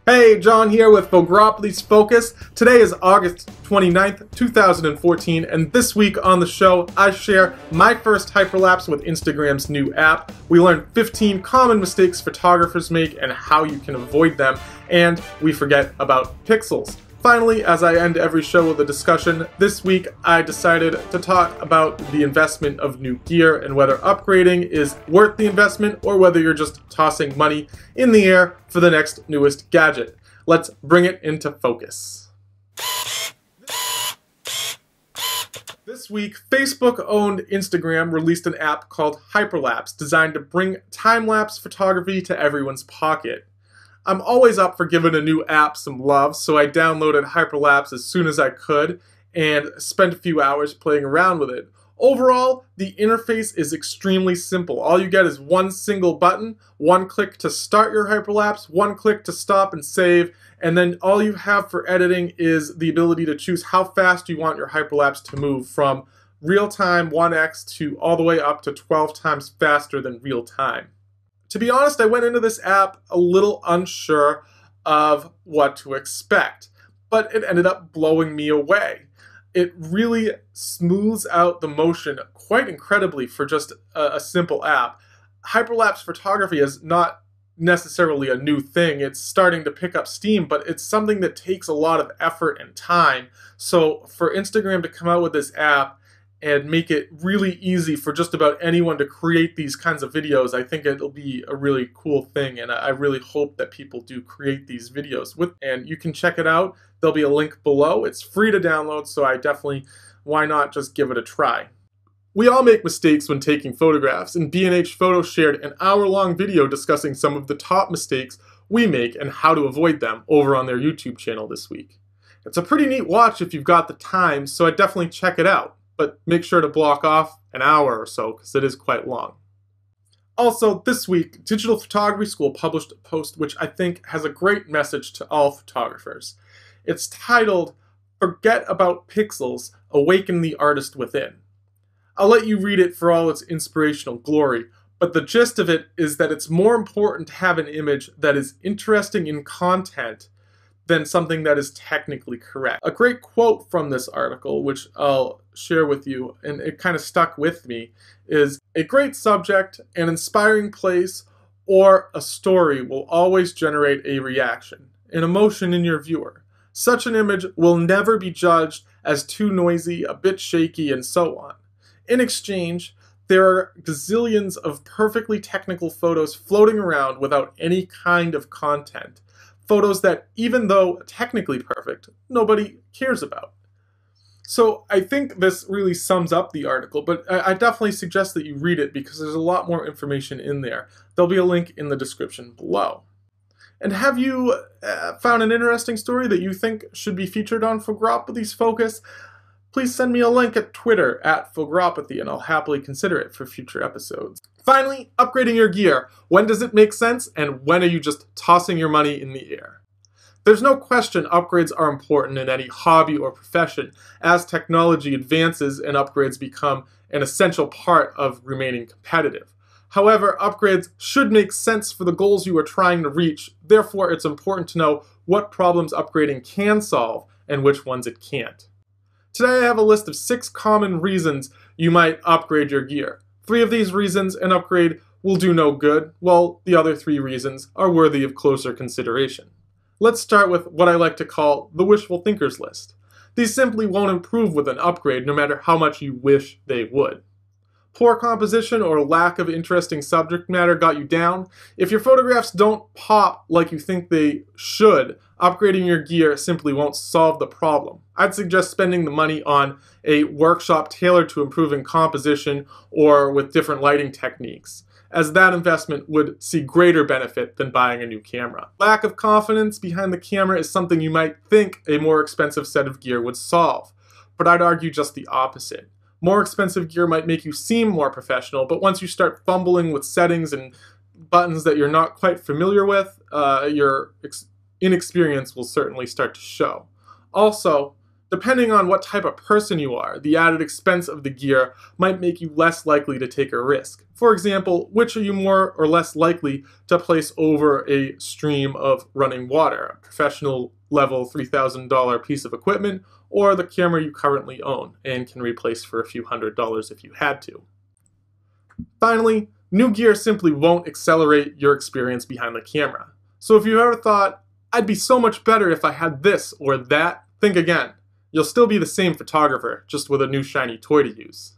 Hey, John here with Fogropolis Focus. Today is August 29th, 2014, and this week on the show, I share my first hyperlapse with Instagram's new app. We learn 15 common mistakes photographers make and how you can avoid them, and we forget about pixels. Finally, as I end every show with a discussion, this week I decided to talk about the investment of new gear and whether upgrading is worth the investment or whether you're just tossing money in the air for the next newest gadget. Let's bring it into focus. This week, Facebook-owned Instagram released an app called Hyperlapse designed to bring time-lapse photography to everyone's pocket. I'm always up for giving a new app some love, so I downloaded Hyperlapse as soon as I could and spent a few hours playing around with it. Overall, the interface is extremely simple. All you get is one single button, one click to start your Hyperlapse, one click to stop and save, and then all you have for editing is the ability to choose how fast you want your Hyperlapse to move from real-time 1x to all the way up to 12 times faster than real-time. To be honest, I went into this app a little unsure of what to expect, but it ended up blowing me away. It really smooths out the motion quite incredibly for just a simple app. Hyperlapse photography is not necessarily a new thing. It's starting to pick up steam, but it's something that takes a lot of effort and time. So for Instagram to come out with this app and make it really easy for just about anyone to create these kinds of videos, I think it'll be a really cool thing, and I really hope that people do create these videos and you can check it out. There'll be a link below. It's free to download, so why not just give it a try? We all make mistakes when taking photographs, and B&H Photo shared an hour-long video discussing some of the top mistakes we make and how to avoid them over on their YouTube channel this week. It's a pretty neat watch if you've got the time, so I'd definitely check it out. But make sure to block off an hour or so because it is quite long. Also, this week, Digital Photography School published a post which I think has a great message to all photographers. It's titled, "Forget About Pixels, Awaken the Artist Within." I'll let you read it for all its inspirational glory, but the gist of it is that it's more important to have an image that is interesting in content than something that is technically correct. A great quote from this article, which I'll share with you, and it kind of stuck with me, is, "A great subject, an inspiring place, or a story will always generate a reaction, an emotion in your viewer. Such an image will never be judged as too noisy, a bit shaky, and so on. In exchange, there are gazillions of perfectly technical photos floating around without any kind of content. Photos that, even though technically perfect, nobody cares about." So I think this really sums up the article, but I definitely suggest that you read it because there's a lot more information in there. There'll be a link in the description below. And have you found an interesting story that you think should be featured on Fogropolis Focus? Please send me a link at Twitter @Fogropathy, and I'll happily consider it for future episodes. Finally, upgrading your gear. When does it make sense, and when are you just tossing your money in the air? There's no question upgrades are important in any hobby or profession as technology advances and upgrades become an essential part of remaining competitive. However, upgrades should make sense for the goals you are trying to reach. Therefore, it's important to know what problems upgrading can solve and which ones it can't. Today I have a list of 6 common reasons you might upgrade your gear. 3 of these reasons an upgrade will do no good, while the other 3 reasons are worthy of closer consideration. Let's start with what I like to call the wishful thinkers list. These simply won't improve with an upgrade no matter how much you wish they would. Poor composition or lack of interesting subject matter got you down? If your photographs don't pop like you think they should, upgrading your gear simply won't solve the problem. I'd suggest spending the money on a workshop tailored to improving composition or with different lighting techniques, as that investment would see greater benefit than buying a new camera. Lack of confidence behind the camera is something you might think a more expensive set of gear would solve, but I'd argue just the opposite. More expensive gear might make you seem more professional, but once you start fumbling with settings and buttons that you're not quite familiar with, your inexperience will certainly start to show. Also, Depending on what type of person you are, the added expense of the gear might make you less likely to take a risk. For example, which are you more or less likely to place over a stream of running water, a professional level $3,000 piece of equipment, or the camera you currently own and can replace for a few $100s if you had to? Finally, new gear simply won't accelerate your experience behind the camera. So if you ever thought, I'd be so much better if I had this or that, think again. You'll still be the same photographer, just with a new shiny toy to use.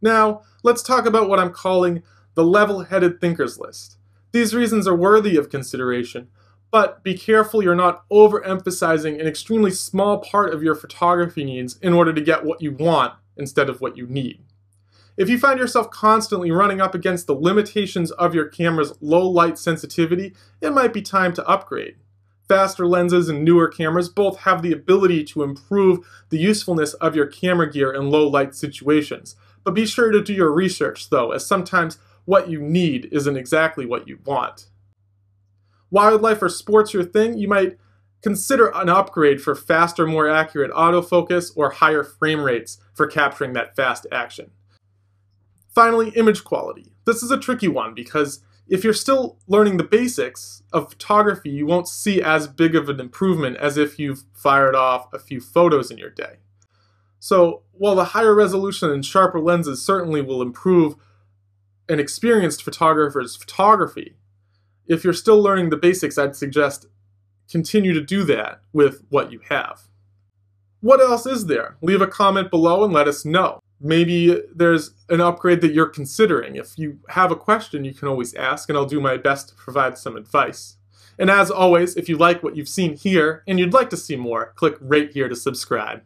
Now, let's talk about what I'm calling the level-headed thinkers list. These reasons are worthy of consideration, but be careful you're not overemphasizing an extremely small part of your photography needs in order to get what you want instead of what you need. If you find yourself constantly running up against the limitations of your camera's low light sensitivity, it might be time to upgrade. Faster lenses and newer cameras both have the ability to improve the usefulness of your camera gear in low light situations. But be sure to do your research though, as sometimes what you need isn't exactly what you want. Wildlife or sports your thing, you might consider an upgrade for faster, more accurate autofocus or higher frame rates for capturing that fast action. Finally, image quality. This is a tricky one because if you're still learning the basics of photography, you won't see as big of an improvement as if you've fired off a few photos in your day. So while the higher resolution and sharper lenses certainly will improve an experienced photographer's photography, if you're still learning the basics, I'd suggest continue to do that with what you have. What else is there? Leave a comment below and let us know. Maybe there's an upgrade that you're considering. If you have a question, you can always ask, and I'll do my best to provide some advice. And as always, if you like what you've seen here and you'd like to see more, click right here to subscribe.